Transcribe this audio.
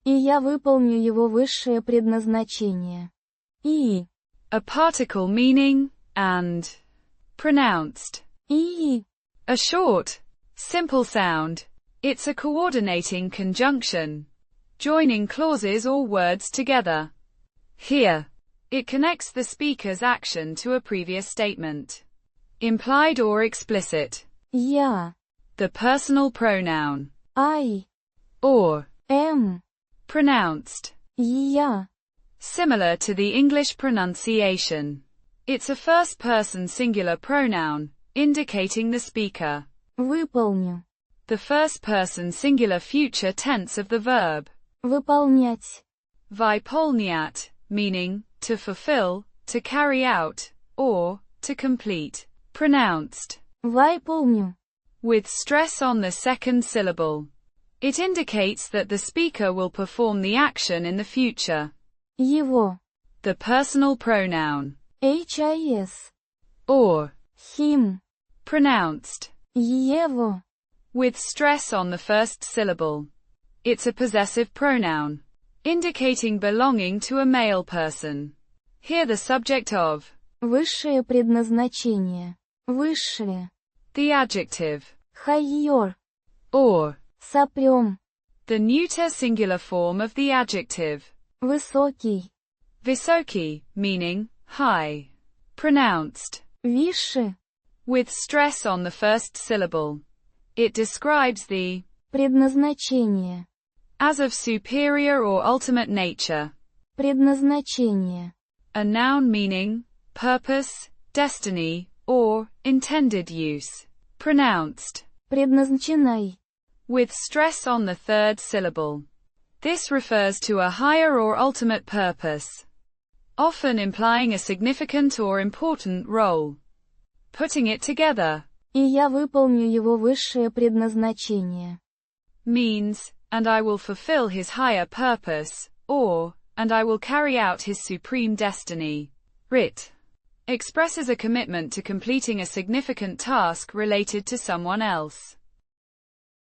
И я выполню его высшее предназначение. И. A particle meaning, and. Pronounced. И. A short, simple sound. It's a coordinating conjunction, joining clauses or words together. Here, it connects the speaker's action to a previous statement. Implied or explicit. Я. The personal pronoun. I. Or. Am. Pronounced. Я. Similar to the English pronunciation. It's a first-person singular pronoun, indicating the speaker. Выполню. The first-person singular future tense of the verb. Выполнять. Vypolnyat, meaning, to fulfill, to carry out, or, to complete. Pronounced. Vypolnyu. With stress on the second syllable. It indicates that the speaker will perform the action in the future. Yevo. The personal pronoun. His. Or. Him. Pronounced. Yevo. With stress on the first syllable. It's a possessive pronoun, indicating belonging to a male person. Here the subject of. Высшее предназначение. Высшее. The adjective. Higher. Or. Сопрем. The neuter singular form of the adjective. Высокий. Vysoki, meaning, high. Pronounced. Выше. With stress on the first syllable. It describes the. Предназначение. As of superior or ultimate nature. Предназначение. A noun meaning, purpose, destiny, or, intended use. Pronounced. Предназначенный. With stress on the third syllable. This refers to a higher or ultimate purpose, often implying a significant or important role. Putting it together. И я выполню его высшее предназначение. Means, and I will fulfill his higher purpose, or, and I will carry out his supreme destiny. Writ. Expresses a commitment to completing a significant task related to someone else.